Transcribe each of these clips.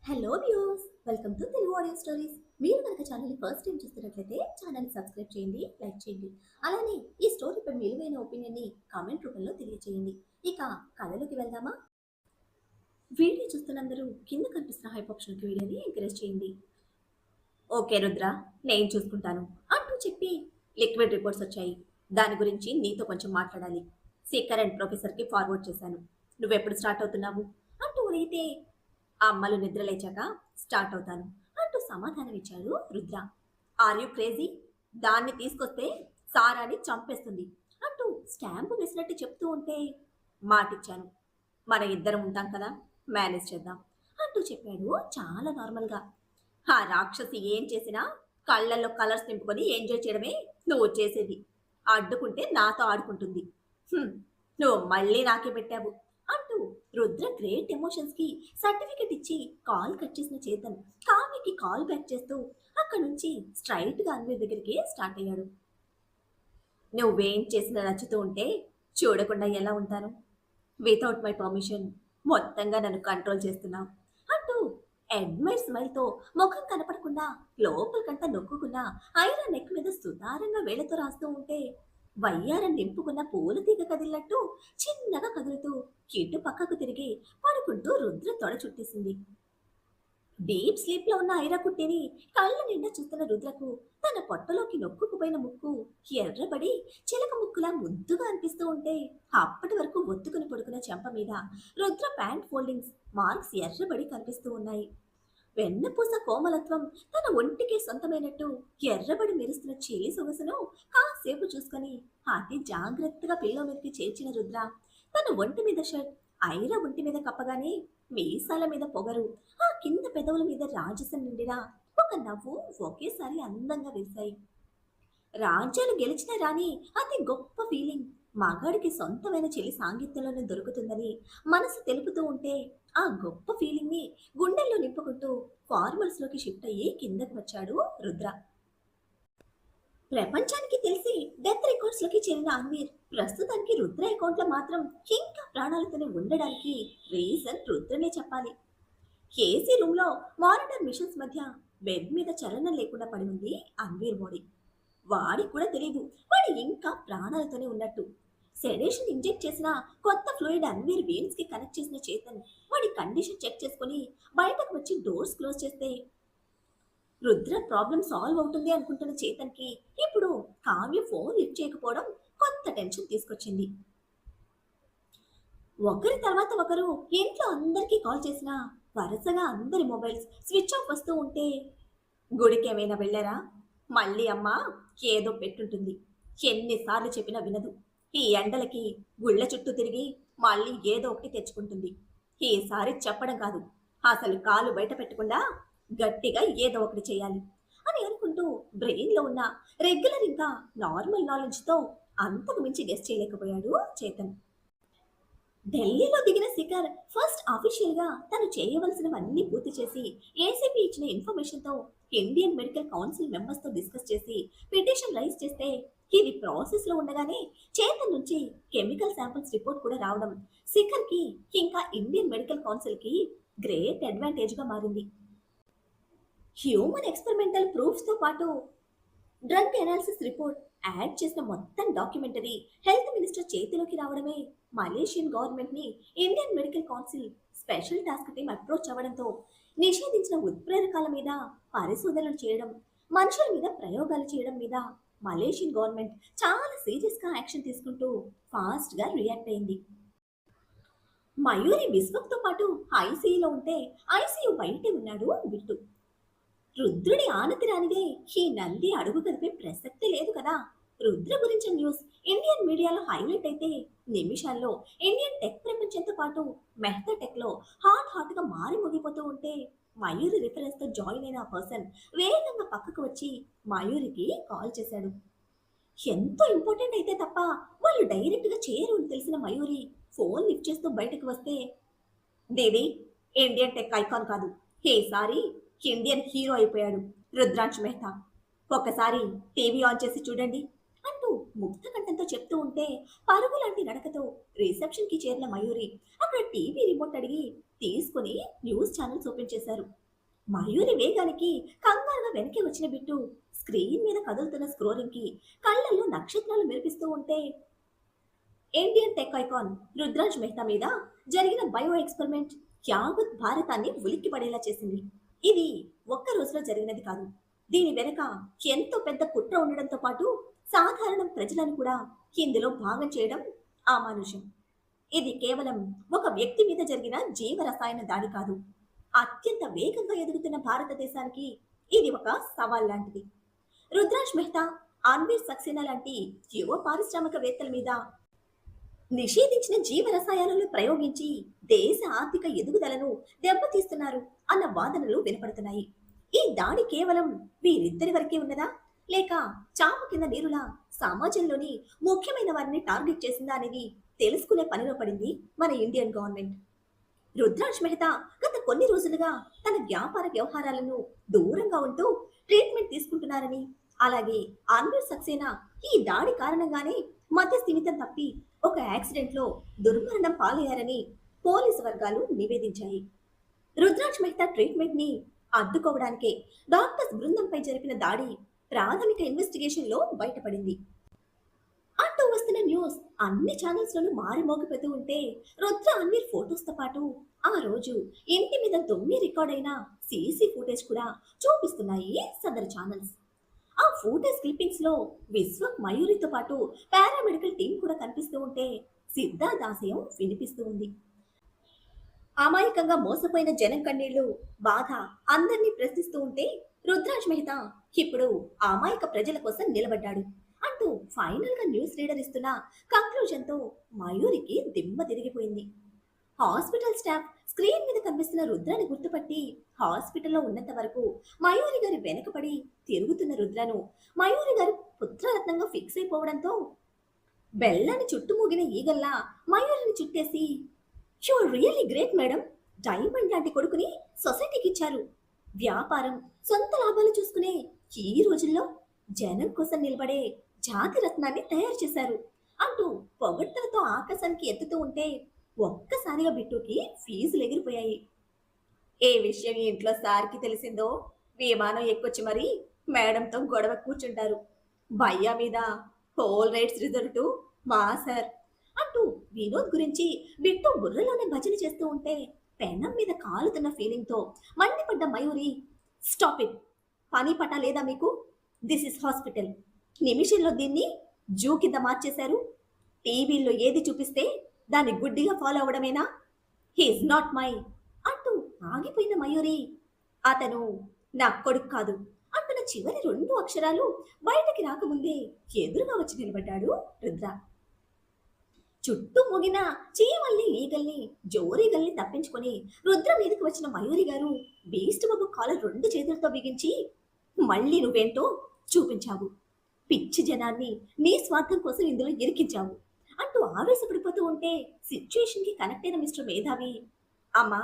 Hello views, welcome to Telugu audio stories. మీరు కనుక ఛానల్ని ఫస్ట్ టైం చూస్తున్నట్లయితే ఛానల్ని సబ్స్క్రైబ్ చేయండి, లైక్ చేయండి. అలానే ఈ స్టోరీపై విలువైన ఒపీనియన్ని కామెంట్ రూపంలో తెలియజేయండి. ఇక కథలోకి వెళ్దామా? వీడియో చూస్తున్నందరూ కింద కనిపిస్తున్న హైప్ ఆప్షన్కి వీడియోని ఎంకరేజ్ చేయండి. ఓకే రుద్ర, నేను చూసుకుంటాను అంటూ చెప్పి లిక్విడ్ రిపోర్ట్స్ వచ్చాయి. దాని గురించి నీతో కొంచెం మాట్లాడాలి. సీకర్ అండ్ ప్రొఫెసర్కి ఫార్వర్డ్ చేశాను. నువ్వెప్పుడు స్టార్ట్ అవుతున్నావు అంటూ అడిగితే అమ్మలు నిద్రలేచాక స్టార్ట్ అవుతాను అంటూ సమాధానం ఇచ్చాడు రుద్ర. Are you crazy? దాన్ని తీసుకొస్తే సారాని చంపేస్తుంది అంటూ స్టాంపు వేసినట్టు చెప్తూ ఉంటే మాటిచ్చాను, మన ఇద్దరం ఉంటాం కదా, మేనేజ్ చేద్దాం అంటూ చెప్పాడు చాలా నార్మల్గా. ఆ రాక్షసి ఏం చేసినా కళ్ళల్లో కలర్స్ నింపుకొని ఎంజాయ్ చేయడమే నువ్వు చేసేది. అడ్డుకుంటే నాతో ఆడుకుంటుంది. హ్మ్, నువ్వు మళ్ళీ నాకే పెట్టావు అంటూ రుద్ర గ్రేట్ ఎమోషన్స్ కి సర్టిఫికెట్ ఇచ్చి కాల్ కట్ చేసిన చేతన్ కావ్యకి కాల్ బ్యాక్ చేస్తూ అక్కడి నుంచి స్ట్రైట్ గా అన్వీర్ దగ్గరికి స్టార్ట్ అయ్యాడు. నువ్వేం చేసినా నచ్చుతూ ఉంటే చూడకుండా ఎలా ఉంటాను? వితౌట్ మై పర్మిషన్ మొత్తంగా నన్ను కంట్రోల్ చేస్తున్నావు అంటూ అడ్మైర్ స్మైల్ తో ముఖం కనపడకుండా లోపలికంతా నొక్కుకున్న ఐరన్ నెక్ మీద సుతారంగా వేళ్లతో రాస్తూ ఉంటే వయ్యారం నింపుకున్న పూల తీగ కదిలినట్టు చిన్నగా కదులుతూ ఇటు పక్కకు తిరిగి పడుకుంటూ రుద్ర తొడ చుట్టేసింది. డీప్ స్లీప్ లో ఉన్న ఐరా కుట్టిని కళ్ళ నిండా చూస్తున్న రుద్రకు తన పొట్టలోకి నొక్కుకుపోయిన ముక్కు ఎర్రబడి చిలక ముక్కులా ముద్దుగా అనిపిస్తూ ఉంటే అప్పటి వరకు ఒత్తుకుని పడుకున్న చెంప మీద రుద్ర ప్యాంట్ ఫోల్డింగ్స్ మార్క్స్ ఎర్రబడి కనిపిస్తూ ఉన్నాయి. వెన్నపూస కోమలత్వం తన ఒంటికి సొంతమైనట్టు ఎర్రబడి మెరుస్తున్న చెలి సొగసును కాసేపు చూసుకొని అతి జాగ్రత్తగా పిల్లో మీదకి చేర్చిన రుద్ర తన ఒంటి మీద షర్ట్ ఐరా ఒంటి మీద కప్పగానే మీసాల మీద పొగరు, ఆ కింద పెదవుల మీద రాజసం నిండిన ఒక నవ్వు ఒకేసారి అందంగా వేశాయి. రాజ్యాలు గెలిచిన రాణి అతి గొప్ప ఫీలింగ్ మగాడికి సొంతమైన చెలి సాంగిత్యంలోనే దొరుకుతుందని మనసు తెలుపుతూ ఉంటే ఆ గొప్ప ఫీలింగ్ ని గుండెల్లో నింపుకుంటూ ఫార్మల్స్ లోకి షిఫ్ట్ అయ్యి కిందకు వచ్చాడు రుద్ర. ప్రపంచానికి తెలిసి డెత్ రికార్డ్స్ లోకి చేరిన అన్వీర్ ప్రస్తుతానికి రుద్ర అకౌంట్ లో మాత్రం ఇంకా ప్రాణాలతోనే ఉండడానికి రీజన్ రుద్రనే చెప్పాలి. ఏసీ రూమ్ లో మానిటర్ మిషన్స్ మధ్య బెడ్ మీద చలనం లేకుండా పడి ఉంది అన్వీర్ బాడీ. వాడికి కూడా తెలియదు వాడు ఇంకా ప్రాణాలతోనే ఉన్నట్టు. సెడేషన్ ఇంజెక్ట్ చేసిన కొత్త ఫ్లూయిడ్ అన్వీర్ వెయిన్స్ కి కనెక్ట్ చేసిన చేతన్ వాడి కండిషన్ చెక్ చేసుకుని బయటకు వచ్చి డోర్స్ క్లోజ్ చేస్తే రుద్ర ప్రాబ్లం సాల్వ్ అవుతుంది అనుకుంటున్న చేతన్ కి ఇప్పుడు కావ్య ఫోన్ లిఫ్ట్ చేయకపోవడం కొత్త టెన్షన్ తీసుకొచ్చింది. ఒకరి తర్వాత ఒకరు ఇంట్లో అందరికీ కాల్ చేసినా వరుసగా అందరి మొబైల్స్ స్విచ్ ఆఫ్ వస్తూ ఉంటే గుడికి ఏమైనా వెళ్ళారా? మళ్ళీ అమ్మ ఏదో పెట్టుంటుంది. ఎన్నిసార్లు చెప్పినా వినదు. ఈ ఎండలకి గుళ్ళ చుట్టూ తిరిగి మళ్ళీ ఏదో ఒకటి తెచ్చుకుంటుంది. ఈసారి చెప్పడం కాదు, అసలు కాలు బయట పెట్టకుండా గట్టిగా ఏదో ఒకటి చేయాలి అని అనుకుంటూ బ్రెయిన్లో ఉన్న రెగ్యులర్ ఇంకా నార్మల్ నాలెడ్జ్తో అంతకు మించి గెస్ చేయలేకపోయాడు చేతన్. ఢిల్లీలో దిగిన శిఖర్ ఫస్ట్ అఫీషియల్ గా తను చేయవలసినవన్నీ పూర్తి చేసి ఏసీపీ ఇచ్చిన ఇన్ఫర్మేషన్ తో ఇండియన్ మెడికల్ కౌన్సిల్ మెంబర్స్ తో డిస్కస్ చేసి పిటిషన్ రైజ్ చేస్తే ఇది ప్రాసెస్ లో ఉండగానే చేతన్ నుంచి కెమికల్ శాంపిల్స్ రిపోర్ట్ కూడా రావడం శిఖర్ కి ఇంకా ఇండియన్ మెడికల్ కౌన్సిల్ కి గ్రేట్ అడ్వాంటేజ్ గా మారింది. హ్యూమన్ ఎక్స్పెరిమెంటల్ ప్రూఫ్స్ తో పాటు డ్రగ్ అనాలిసిస్ రిపోర్ట్ యాడ్ చేసిన మొత్తం డాక్యుమెంటరీ హెల్త్ మినిస్టర్ చేతిలోకి రావడమే మలేషియన్ గవర్నమెంట్ ని Indian medical council special task team approach అవ్వడంతో నిషేధించిన ఉత్ప్రేరకాల మీద పరిశోధనలు చేయడం, మనుషుల మీద ప్రయోగాలు చేయడం మీద మలేషియన్ గవర్నమెంట్ చాలా సీరియస్ గా యాక్షన్ తీసుకుంటూ ఫాస్ట్ గా రియాక్ట్ అయింది. మయూరి విశ్వక్తో పాటు ఐసీయూలో ఉంటే ఐసీయూ బయటే ఉన్నాడు బిట్టు. రుద్రుడి ఆనతి రానిదే ఈ నంది అడుగు కదిపే ప్రసక్తి లేదు కదా. రుద్ర గురించిన న్యూస్ ఇండియన్ మీడియాలో హైలైట్ అయితే నిమిషాల్లో ఇండియన్ టెక్ ప్రపంచంతో పాటు మెహతా టెక్ లో హాట్ గా మారి ముగిపోతూ ఉంటే మయూరి రిఫరెన్స్ తో జాయిన్ అయిన ఆ పర్సన్ వేగంగా పక్కకు వచ్చి మయూరికి కాల్ చేశాడు. ఎంతో ఇంపార్టెంట్ అయితే తప్ప వాళ్ళు డైరెక్ట్ గా చేయరు అని తెలిసిన మయూరి ఫోన్ లిఫ్ట్ చేస్తూ బయటకు వస్తే, దేవి ఇండియన్ టెక్ ఐకాన్ కాదు, ఈసారి ఇండియన్ హీరో అయిపోయాడు రుద్రాంశ్ మెహతా. ఒక్కసారి టీవీ ఆన్ చేసి చూడండి అంటూ ముక్త కంఠంతో చెప్తూ ఉంటే పరుగు లాంటి నడకతో రిసెప్షన్ కి చేరిన మయూరి అక్కడ టీవీ రిమోట్ అడిగి తీసుకుని న్యూస్ ఛానల్స్ ఓపెన్ చేశారు. మయూరి వేగానికి కంగారుగా వెనక్కి వచ్చిన బిట్టు స్క్రీన్ మీద కదులుతున్న స్క్రోలింగ్ కి కళ్ళల్లో నక్షత్రాలు మెరిపిస్తూ ఉంటే Indian tech icon Rudraj Mehta మీద జరిగిన బయో ఎక్స్పెరిమెంట్ యావత్ భారతాన్ని ఉలిక్కి పడేలా చేసింది. ఇది ఒక్క రోజులో జరిగినది కాదు. దీని వెనక ఎంతో పెద్ద కుట్ర ఉండడంతో పాటు సాధారణ ప్రజలను కూడా ఇందులో భాగం చేయడం అమానుషం. ఇది కేవలం ఒక వ్యక్తి మీద జరిగిన జీవరసాయన దాడి కాదు. అత్యంత వేగంగా ఎదుగుతున్న భారతదేశానికి ఇది ఒక సవాల్ లాంటిది. రుద్రాజ్ మెహ్తా, అన్వీర్ సక్సేనా లాంటి యువ పారిశ్రామికవేత్తల మీద నిషేధించిన జీవరసాయనాలను ప్రయోగించి దేశ ఆర్థిక ఎదుగుదలను దెబ్బతీస్తున్నారు అన్న వాదనలు వినపడుతున్నాయి. ఈ దాడి కేవలం వీరిద్దరి వరకే ఉన్నదా, లేక చాప కింద నీరులా సమాజంలోని ముఖ్యమైన వారిని టార్గెట్ చేసిందా అనేది తెలుసుకునే పనిలో పడింది మన ఇండియన్ గవర్నమెంట్. రుద్రాజ్ మెహతా గత కొన్ని రోజులుగా తన వ్యాపార వ్యవహారాలను దూరంగా ఉంటూ ట్రీట్మెంట్ తీసుకుంటున్నారని, అలాగే అన్వర్ సక్సేనా ఈ దాడి కారణంగానే మధ్య స్థిమితం తప్పి ఒక యాక్సిడెంట్ లో దుర్మరణం పాలయ్యారని పోలీసు వర్గాలు నివేదించాయి. రుద్రాజ్ మెహతా ట్రీట్మెంట్ ని అడ్డుకోవడానికే డాక్టర్స్ బృందంపై జరిపిన దాడి ప్రాథమిక ఇన్వెస్టిగేషన్ లో బయటపడింది అంటూ వస్తున్న న్యూస్ అన్ని ఛానల్స్ లోనూ మారుమోగిపోతూ ఉంటే రుద్ర అన్వీర్ ఫోటోస్ తో పాటు ఆ రోజు ఇంటి మీద దొమ్మి రికార్డ్ అయిన సీసీ ఫుటేజ్ కూడా చూపిస్తున్నాయి సదరు ఛానల్స్. ఆ ఫుటేజ్ క్లిప్పింగ్స్ లో విశ్వక్ మయూరితో పాటు పారామెడికల్ టీం కూడా కనిపిస్తూ ఉంటే సిద్ధార్థాశయం వినిపిస్తూ ఉంది. అమాయకంగా మోసపోయిన జనం కన్నీళ్లు, బాధ అందరినీ ప్రశ్నిస్తూ ఉంటే రుద్రాజ్ మెహతా ఇప్పుడు అమాయక ప్రజల కోసం నిలబడ్డాడు అంటూ ఫైనల్ గా న్యూస్ రీడర్ ఇస్తున్న కంక్లూజన్ తో మయూరికి దిమ్మ తిరిగిపోయింది. హాస్పిటల్ స్టాఫ్ స్క్రీన్ మీద కనిపిస్తున్న రుద్రాని గుర్తుపట్టి హాస్పిటల్లో ఉన్నంత వరకు మయూరి గారి వెనకపడి తిరుగుతున్న రుద్రను మయూరి గారు పుత్రరత్నంగా ఫిక్స్ అయిపోవడంతో బెల్లాన్ని చుట్టుమూగిన ఈగల్లా మయూరిని చుట్టేసి you're really great madam, diamond లాంటి కొడుకుని సొసైటీకి ఇచ్చారు. వ్యాపారం, సొంత లాభాలు చూసుకునే ఈ రోజుల్లో జనం కోసం నిలబడే జాతి రత్నాన్ని తయారు చేశారు అంటూ పొగడ్తలతో ఆకాశానికి ఎత్తుతూ ఉంటే ఒక్కసారిగా బిట్టుకి ఫీజులు ఎగిరిపోయాయి. ఏ విషయం ఇంట్లో సార్కి తెలిసిందో విమానం ఎక్కొచ్చి మరి మేడంతో గొడవ కూర్చుంటారు. భయ్యా మీద హోల్ రైట్స్ రిజర్వ్ టు మా సార్ అంటూ వినోద్ గురించి బిట్టు బుర్రలోనే భజన చేస్తూ ఉంటే పెనం మీద కాలుతున్న ఫీలింగ్ తో మండిపడ్డ మయూరి, స్టాప్ ఇట్, పని పట లేదా మీకు? This is hospital. నిమిషంలో దీన్ని జూ కింద మార్చేశారు. టీవీల్లో ఏది చూపిస్తే దాన్ని గుడ్డిగా ఫాలో అవడమేనా? హీఈస్ నాట్ మై అంటూ ఆగిపోయిన మయూరి, అతను నా కొడుకు కాదు అంటున్న చివరి 2 అక్షరాలు బయటకి రాకముందే ఎదురుగా వచ్చి నిలబడ్డాడు రుద్ర. చుట్టూ మోగిన చీమల్ని, ఈగల్ని, జోరీగల్ని తప్పించుకొని రుద్ర మీదకి వచ్చిన మయూరి గారు బీస్ట్ బాబు కాలర్ 2 చేతులతో బిగించి, మళ్ళీ నువ్వేంటో చూపించావు, పిచ్చి జనాన్ని నీ స్వార్థం కోసం ఇందులో ఇరికించావు అంటూ ఆవేశపడిపోతూ ఉంటే సిచ్యుయేషన్ కి కనెక్ట్ అయిన మిస్టర్ మేధావి, అమ్మా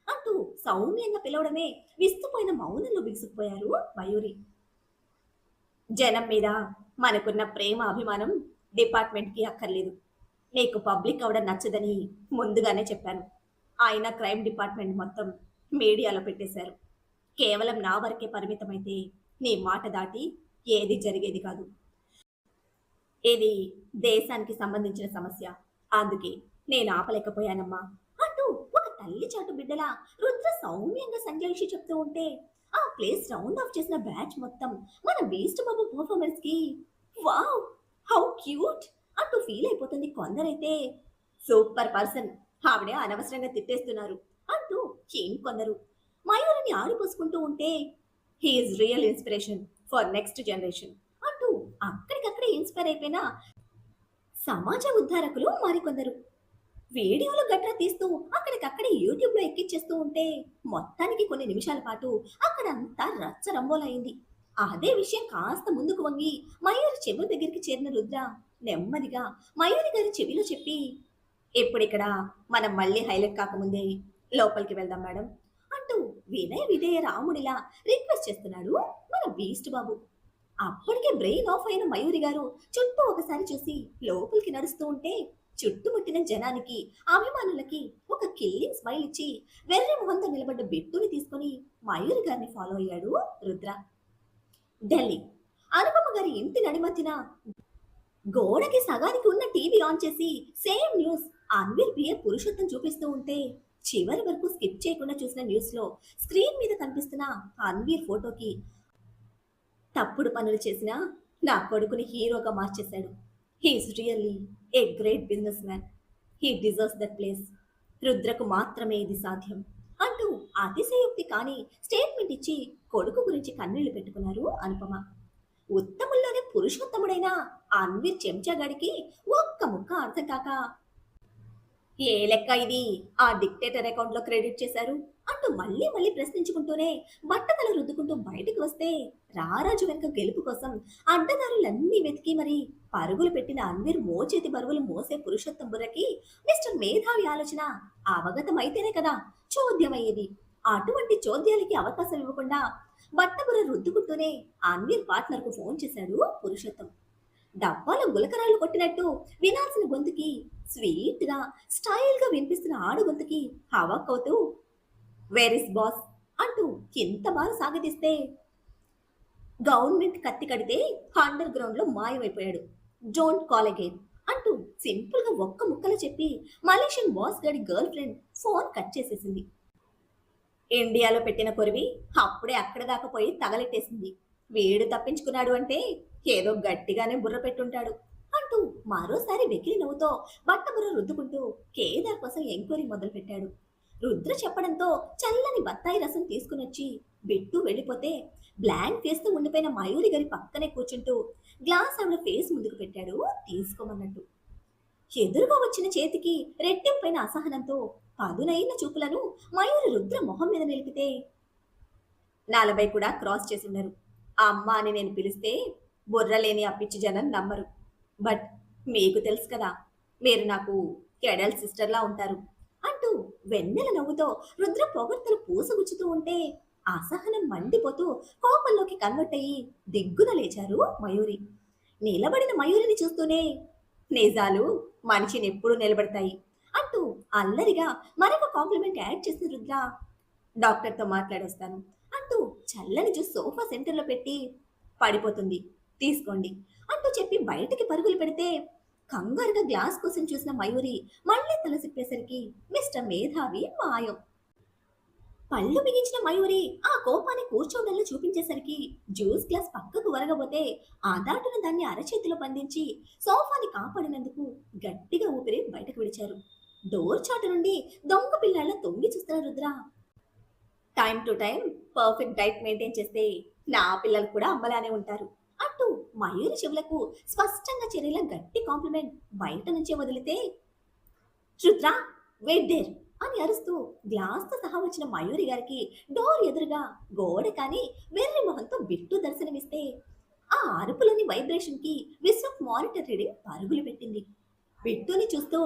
అంటూ సౌమ్యంగా పిలవడమే విస్తుపోయిన మౌనంలో బిగుసుకుపోయారు మయూరి. జనం మీద మనకున్న ప్రేమ, అభిమానం డిపార్ట్మెంట్ కి అక్కర్లేదు. నీకు పబ్లిక్ అవడం నచ్చదని ముందుగానే చెప్పాను. ఆయన క్రైమ్ డిపార్ట్మెంట్ మొత్తం మీడియాలో పెట్టేశారు. కేవలం నా వరకే పరిమితమైతే నీ మాట దాటి ఏది జరిగేది కాదు. ఇది దేశానికి సంబంధించిన సమస్య, అందుకే నేను ఆపలేకపోయానమ్మా అంటూ ఒక తల్లి చాటు బిడ్డలా రుద్ర సౌమ్యంగా సంజయించి చెప్తూ ఉంటే ఆ ప్లేస్ రౌండ్ ఆఫ్ చేసిన బ్యాచ్ మొత్తం మన బీస్ట్ బాబు పర్ఫార్మెన్స్ కి వావ్ హౌ క్యూట్ అంటూ ఫీల్ అయిపోతుంది. కొందరైతే సూపర్ పర్సన్, ఆవిడే అనవసరంగా తిట్టేస్తున్నారు అంటూ ఇంకొందరు మయూరిని ఆడిపోసుకుంటూ ఉంటే he's real inspiration for next generation అంటూ అక్కడికక్కడే ఇన్స్పైర్ అయిపోయిన సమాజ ఉద్ధారకులు మరికొందరు వీడియోలు గట్రా తీస్తూ అక్కడికక్కడే యూట్యూబ్ లో ఎక్కిచ్చేస్తూ ఉంటే మొత్తానికి కొన్ని నిమిషాల పాటు అక్కడంతా రచ్చరంబోలైంది. అదే విషయం కాస్త ముందుకు వంగి మయూరి చెవి దగ్గరికి చేరిన రుద్ర నెమ్మదిగా మయూరి గారి చెవిలో చెప్పి, ఇప్పుడిక్కడ మనం మళ్ళీ హైలైట్ కాకముందే లోపలికి వెళ్దాం మేడం అంటూ వినయ విధేయ రాముడిలా రిక్వెస్ట్ చేస్తున్నాడు మన బీస్ట్ బాబు. అప్పటికే బ్రెయిన్ ఆఫ్ అయిన మయూరి గారు చుట్టూ ఒకసారి చూసి లోపలికి నడుస్తూ ఉంటే చుట్టుముట్టిన జనానికి, అభిమానులకి ఒక కిల్లింగ్ స్మైల్ ఇచ్చి వెర్రి మొహంతో నిలబడ్డ బిట్టుని తీసుకుని మయూరి గారిని ఫాలో అయ్యాడు రుద్ర. ఢిల్లీ అనుపమ గారి ఇంటి నడిమధ్యన గోడకి సగానికి ఉన్న టీవీ ఆన్ చేసి సేమ్ న్యూస్ అన్వీర్ ప్రియ పురుషోత్తం చూపిస్తూ ఉంటే చివరి వరకు స్కిప్ చేయకుండా చూసిన న్యూస్ లో స్క్రీన్ మీద కనిపిస్తున్న అన్వీర్ ఫోటోకి తప్పుడు పనులు చేసిన నా కొడుకుని హీరోగా మార్చేశాడు. He's really a great businessman. He deserves that place. రుద్రకు మాత్రమే ఇది సాధ్యం అంటూ అతిశయోక్తి కాని స్టేట్మెంట్ ఇచ్చి కొడుకు గురించి కన్నీళ్లు పెట్టుకున్నారు అనుపమ. ఉత్తముల్లోనే పురుషోత్తముడైన అన్వీర్ చెంచాగాడికి ఒక్క ముక్క అర్థం కాక ఏ లెక్క ఇది ఆ డిక్టేటర్ అకౌంట్ లో క్రెడిట్ చేశారు అంటూ మళ్ళీ మళ్ళీ ప్రశ్నించుకుంటూనే బట్టతల రుద్దుకుంటూ బయటకు వస్తే రారాజు వెనుక గెలుపు కోసం అడ్డదారులన్నీ వెతికి మరి పరుగులు పెట్టిన అన్వీర్ మోచేతి బరువులు మోసే పురుషోత్తం బుర్రకి మిస్టర్ మేధావి ఆలోచన అవగతమైతేనే కదా చోద్యమయ్యేది. అటువంటి చోద్యాలకి అవకాశం ఇవ్వకుండా బట్టబుర్ర రుద్దుకుంటూనే అన్వీర్ పార్ట్నర్ కు ఫోన్ చేశాడు పురుషోత్తం. డబ్బాలో గులకరాళ్ళు కొట్టినట్టు వినాల్సిన గొంతుకి స్వీట్ గా స్టైల్ గా వినిపిస్తున్న ఆడు గొంతుకి హవాక్కవుతూ వేర్ ఇస్ బాస్ అంటూ ఎంత బాగా సాగదీస్తే గవర్నమెంట్ కత్తి కడితే అండర్ గ్రౌండ్ లో మాయమైపోయాడు. డోంట్ కాల్ అగైన్ అంటూ సింపుల్ గా ఒక్క ముక్కలో చెప్పి మలేషియన్ బాస్ గడి గర్ల్ ఫ్రెండ్ ఫోన్ కట్ చేసేసింది. ఇండియాలో పెట్టిన కొరివి అప్పుడే అక్కడ దాకా పోయి తగలెట్టేసింది. వీడు తప్పించుకున్నాడు అంటే ఏదో గట్టిగానే బుర్ర పెట్టుంటాడు అంటూ మరోసారి వెకిలి నవ్వుతో బట్టబుర్ర రుద్దుకుంటూ కేదార్ కోసం ఎంక్వైరీ మొదలు పెట్టాడు. రుద్ర చెప్పడంతో చల్లని బత్తాయి రసం తీసుకునొచ్చి బిట్టు వెళ్ళిపోతే బ్లాంక్ ఫేస్ తో ఉండిపోయిన మయూరి గారి పక్కనే కూర్చుంటూ గ్లాస్ ఆవిడ ఫేస్ ముందుకు పెట్టాడు తీసుకోమన్నట్టు. ఎదురుగా వచ్చిన చేతికి రెట్టింపైన అసహనంతో పదునైన చూపులను మయూరి రుద్ర మొహం మీద నిలిపితే 40 కూడా క్రాస్ చేసిన్నారు. అమ్మ అని నేను పిలిస్తే బుర్రలేని ఆ పిచ్చి జనం నమ్మరు. బట్ మీకు తెలుసు కదా, మీరు నాకు కెడల్ సిస్టర్లా ఉంటారు అంటూ వెన్నెల నవ్వుతో రుద్ర పొగడ్తలు పూసగుచ్చుతూ ఉంటే అసహనం మండిపోతూ కోపంలోకి కన్వర్ట్ అయ్యి దిగ్గున లేచారు మయూరి. నిలబడిన మయూరిని చూస్తూనే నిజాలు మనిషిని ఎప్పుడూ నిలబడతాయి అంటూ అల్లరిగా మరొక కాంప్లిమెంట్ యాడ్ చేసిన రుద్ర డాక్టర్తో మాట్లాడేస్తాను అంటూ చల్లని జ్యూస్ సోఫా సెంటర్లో పెట్టి పడిపోతుంది తీసుకోండి అంటూ చెప్పి బయటికి పరుగులు పెడితే కంగారుగా గ్లాస్ కోసం చూసిన మయూరి మళ్ళీ తల సిప్పేసరికి మిస్టర్ మేధావి మాయం. పళ్ళు బిగించిన మయూరి ఆ కోపాన్ని కూర్చోవడంలో చూపించేసరికి జ్యూస్ గ్లాస్ పక్కకు వరగబోతే ఆ దాటున దాన్ని అరచేతిలో బంధించి సోఫాని కాపాడినందుకు గట్టిగా ఊపిరి బయటకు విడిచారు. డోర్ చాటు నుండి దొంగ పిల్లాళ్ళ తొంగి చూస్తున్న Rudra time to time perfect diet maintain చేస్తే నా పిల్లలు కూడా అమ్మలానే ఉంటారు అంటూ మయూరి చెవులకు స్పష్టంగా చెరిలా గట్టి కాంప్లిమెంట్ బయట నుంచే వదిలితే రుద్ర వెయిట్ దేర్ అని అరుస్తూ గ్లాస్తో సహా వచ్చిన మయూరి గారికి డోర్ ఎదురుగా గోడ కాని వెర్రి మొహంతో బిట్టు దర్శనమిస్తే ఆ అరుపులోని వైబ్రేషన్ కి విశ్వక్ మానిటర్ రీడింగ్ పరుగులు పెట్టింది. బిట్టుని చూస్తూ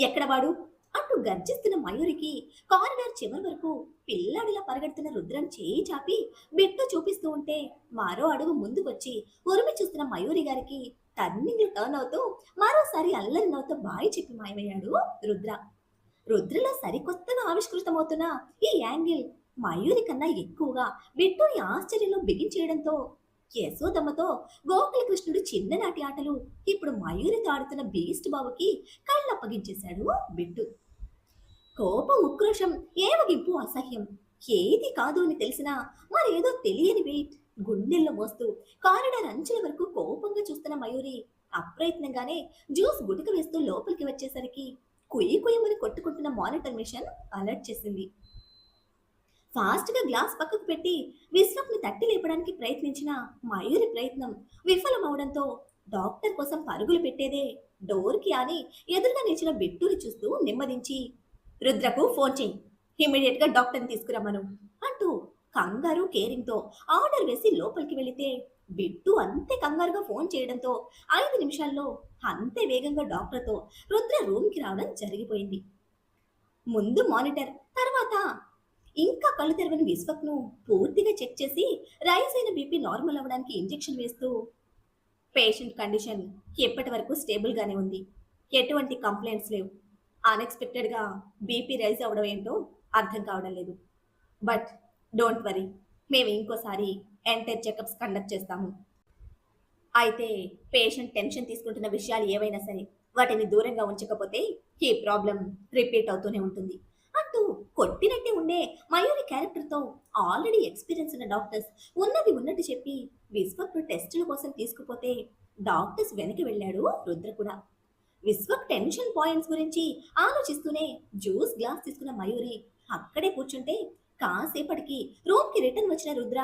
ఎక్కడ వాడు అంటూ గర్జిస్తున్న మయూరికి కారిడార్ చివరి వరకు పిల్లాడిలా పరిగెడుతున్న రుద్రన్ చేయి చాపి బిట్టు చూపిస్తూ ఉంటే మరో అడుగు ముందుకొచ్చి ఉరిమి చూస్తున్న మయూరి గారికి టర్నింగ్ టర్న్ అవుతూ మరోసారి అల్లరి నవ్వుతో బాయి చెప్పి మాయమయ్యాడు రుద్ర. రుద్రలో సరికొత్తగా ఆవిష్కృతమవుతున్న ఈ యాంగిల్ మయూరి కన్నా ఎక్కువగా బిట్టుని ఆశ్చర్యంలో బిగించేయడంతో యశోదమ్మతో గోకులకృష్ణుడు చిన్ననాటి ఆటలు ఇప్పుడు మయూరితో ఆడుతున్న బీస్ట్ బాబుకి కళ్ళప్పగించేశాడు బిట్టు. కోపం ఉక్రోషం ఏవగింపు అసహ్యం ఏది కాదు అని తెలిసినా మరేదో తెలియని వెయిట్ గుండెల్లో మోస్తూ కారిడార్ అంచుల వరకు కోపంగా చూస్తున్న మయూరి అప్రయత్నంగానే జ్యూస్ గుటక వేస్తూ లోపలికి వచ్చేసరికి కుయ్యి కుయ్యమని కొట్టుకుంటున్న మానిటర్ మిషన్ అలర్ట్ చేసింది. ఫాస్ట్ గా గ్లాస్ పక్కకు పెట్టి విశ్వక్ ని తట్టి లేపడానికి ప్రయత్నించిన మయూరి ప్రయత్నం విఫలమవడంతో డాక్టర్ కోసం పరుగులు పెట్టేదే డోర్ కి అని ఎదురుగా నిలిచిన బిట్టుని చూస్తూ నెమ్మదించి రుద్రకు ఫోన్ చేయి, ఇమ్మీడియట్ గా డాక్టర్ని తీసుకురమ్మను అంటూ కంగారు కేరింగ్ తో ఆర్డర్ వేసి లోపలికి వెళితే బిట్టు అంతే కంగారుగా ఫోన్ చేయడంతో 5 నిమిషాల్లో అంతే వేగంగా డాక్టర్తో రుద్ర రూమ్ కి రావడం జరిగిపోయింది. ముందు మానిటర్, తర్వాత ఇంకా కళ్ళు తెరవని విశ్వక్ ను పూర్తిగా చెక్ చేసి రైజ్ అయిన బీపీ నార్మల్ అవ్వడానికి ఇంజెక్షన్ వేస్తూ పేషెంట్ కండిషన్ ఎప్పటి వరకు స్టేబుల్ గానే ఉంది, ఎటువంటి కంప్లైంట్స్ లేవు. అన్‌ఎక్స్‌పెక్టెడ్‌గా బీపీ రైజ్ అవ్వడం ఏంటో అర్థం కావడం లేదు. But don't worry. మేము ఇంకోసారి ఎంటైర్ చెకప్స్ కండక్ట్ చేస్తాము. అయితే పేషెంట్ టెన్షన్ తీసుకుంటున్న విషయాలు ఏవైనా సరే వాటిని దూరంగా ఉంచకపోతే ఈ ప్రాబ్లం రిపీట్ అవుతూనే ఉంటుంది అంటూ కొట్టినట్టే ఉండే మయూరి క్యారెక్టర్తో ఆల్రెడీ ఎక్స్పీరియన్స్ ఉన్న డాక్టర్స్ ఉన్నది ఉన్నట్టు చెప్పి విశ్వక్ను టెస్టుల కోసం తీసుకుపోతే డాక్టర్స్ వెనక్కి వెళ్ళాడు రుద్ర కూడా. విశ్వక్ టెన్షన్ పాయింట్స్ గురించి ఆలోచిస్తూనే జ్యూస్ గ్లాస్ తీసుకున్న మయూరి అక్కడే కూర్చుంటే కాసేపటికి రూమ్ కి రిటర్న్ వచ్చిన రుద్ర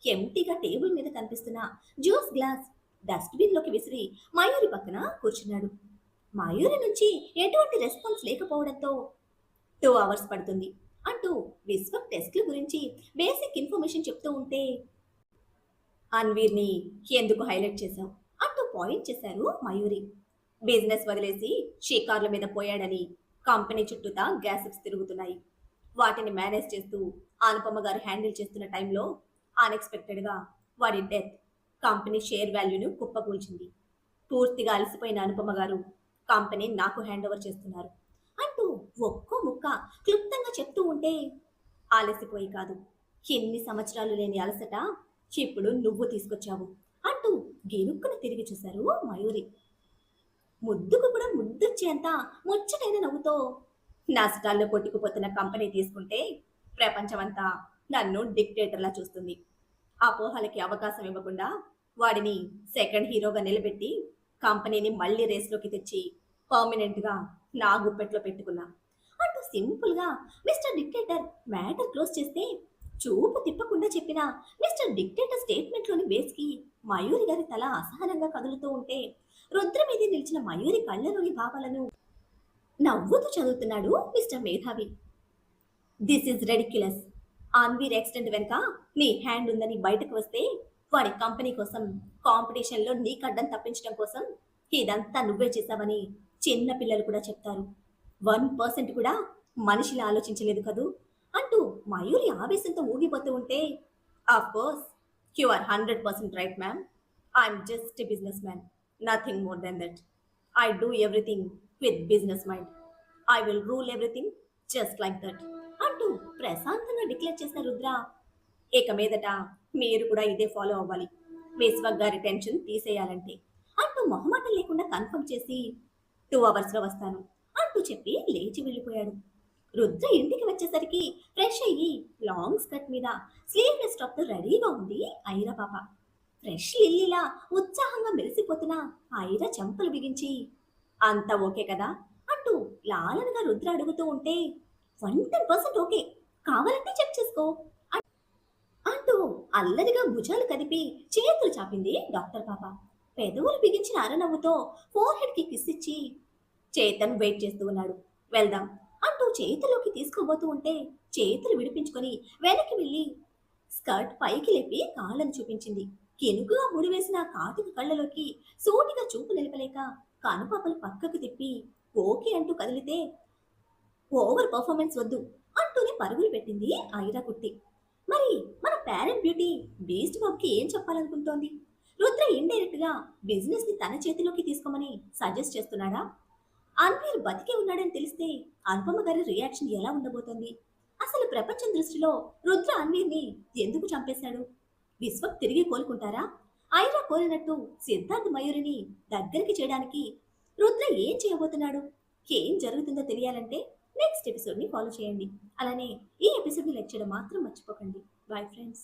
ఎంటీగా టేబుల్ మీద కనిపిస్తున్న జ్యూస్ గ్లాస్ డస్ట్బిన్ లోకి విసిరి మయూరి పక్కన కూర్చున్నాడు. మయూరి నుంచి ఎటువంటి రెస్పాన్స్ లేకపోవడంతో 2 hours పడుతుంది అంటూ విశ్వక్ టెస్ట్ల గురించి బేసిక్ ఇన్ఫర్మేషన్ చెప్తూ ఉంటే అన్వీర్ని ఎందుకు హైలైట్ చేశావు అంటూ పాయింట్ చేశారు మయూరి. బిజినెస్ వదిలేసి షికార్ల మీద పోయాడని కంపెనీ చుట్టూతా గ్యాసిప్స్ తిరుగుతున్నాయి. వాటిని మేనేజ్ చేస్తూ అనుపమ గారు హ్యాండిల్ చేస్తున్న టైంలో అన్ఎక్స్పెక్టెడ్గా వాడి డెత్ కంపెనీ షేర్ వాల్యూను కుప్పకూల్చింది. పూర్తిగా అలసిపోయిన అనుపమ గారు కంపెనీ నాకు హ్యాండ్ ఓవర్ చేస్తున్నారు అంటూ ఒక్కో ముక్క క్లుప్తంగా చెప్తూ ఉంటే ఆలసిపోయి కాదు, ఎన్ని సంవత్సరాలు లేని అలసట ఇప్పుడు నువ్వు తీసుకొచ్చావు అంటూ గిరుక్కున తిరిగి చూశారు మయూరి. ముద్దుకు కూడా ముద్దొచ్చేంత ముచ్చటైన నవ్వుతో నష్టాల్లో కొట్టుకుపోతున్న కంపెనీ తీసుకుంటే ప్రపంచమంతా నన్ను డిక్టేటర్లా చూస్తుంది. అపోహలకి అవకాశం ఇవ్వకుండా వాడిని సెకండ్ హీరోగా నిలబెట్టి కంపెనీని మళ్ళీ రేస్లోకి తెచ్చి పర్మనెంట్గా నా గుప్పెట్లో పెట్టుకున్నా అంటూ సింపుల్గా మిస్టర్ డిక్టేటర్ మ్యాటర్ క్లోజ్ చేస్తే చూపు తిప్పకుండా చెప్పిన మిస్టర్ డిక్టేటర్ స్టేట్మెంట్లోని బేస్కి మయూరి గారి తల అసహనంగా కదులుతూ ఉంటే రుద్ర మీద నిలిచిన మయూరి కళ్ళలోని భావాలను నవ్వుతూ చదువుతున్నాడు మిస్టర్ మేధావి. This is ridiculous. Anveer accident వెనుక నీ హ్యాండ్ ఉందని బయటకు వస్తే వాడి కంపెనీ కోసం కాంపిటీషన్లో నీ కడ్డం తప్పించడం కోసం ఇదంతా నువ్వే చేశావని చిన్న పిల్లలు కూడా చెప్తారు. 1% కూడా మనిషిలా ఆలోచించలేదు కదూ అంటూ మయూరి ఆవేశంతో ఊగిపోతూ ఉంటే of course you are 100% right ma'am. I'm just a business man, nothing more than that. I do everything with business mind. I will rule everything just like that అంటూ ప్రశాంతంగా డిక్లేర్ చేసిన రుద్ర, ఇక మీదట మీరు కూడా ఇదే ఫాలో అవ్వాలి విశ్వక్ గారి టెన్షన్ తీసేయాలంటే అంటూ మొహమాటం లేకుండా కన్ఫర్మ్ చేసి 2 hours వస్తాను అంటూ చెప్పి లేచి వెళ్ళిపోయాడు. రుద్ర ఇంటికి వచ్చేసరికి ఫ్రెష్ అయ్యి లాంగ్ స్కర్ట్ మీద స్లీవ్లెస్ టాప్ తో రెడీగా ఉంది ఐరా పాప. ఫ్రెష్ లిల్లీలా ఉత్సాహంగా మెరిసిపోతున్న ఐరా చెంపలు బిగించి అంతా ఓకే కదా అంటూ లాలనగా రుద్ర అడుగుతూ ఉంటే 110% ఓకే, కావాలంటే చెక్ చేసుకో అంటూ అల్లరిగా భుజాలు కదిపి చేతులు చాపింది డాక్టర్ పాప. పెదవులు బిగించిన అరనవ్వుతో ఫోర్ హెడ్ కి కిస్ ఇచ్చి చేతన్ వెయిట్ చేస్తూ ఉన్నాడు. వెళ్దాం అంటూ చేతిలోకి తీసుకోబోతూ ఉంటే చేతులు విడిపించుకొని వెనక్కి వెళ్ళి స్కర్ట్ పైకి లేపి కాళ్ళను చూపించింది. కెనుకుగా ముడివేసిన కాటుక కళ్ళలోకి సూటిగా చూపు నిలపలేక కనుపాపలు పక్కకు తిప్పి ఓకే అంటూ కదిలితే ఓవర్ పర్ఫార్మెన్స్ వద్దు అంటూనే పరుగులు పెట్టింది ఐరా కుట్టి. మరి మన పేరెంట్ బ్యూటీ బీస్ట్ బాబ్కి ఏం చెప్పాలనుకుంటోంది? రుద్ర ఇండైరెక్ట్ గా బిజినెస్ ని తన చేతిలోకి తీసుకోమని సజెస్ట్ చేస్తున్నాడా? అన్వీర్ బతికే ఉన్నాడని తెలిస్తే అనుపమ గారి రియాక్షన్ ఎలా ఉండబోతోంది? అసలు ప్రపంచం దృష్టిలో రుద్ర అన్వీర్ని ఎందుకు చంపేశాడు? విశ్వక్ తిరిగి కోలుకుంటారా? ఐరా కోరినట్టు సిద్ధార్థ్ మయూరిని దగ్గరికి చేయడానికి రుద్ర ఏం చేయబోతున్నాడు? ఏం జరుగుతుందో తెలియాలంటే నెక్స్ట్ ఎపిసోడ్ని ఫాలో చేయండి. అలానే ఈ ఎపిసోడ్ని లైక్ చేయడం మాత్రం మర్చిపోకండి. Bye friends.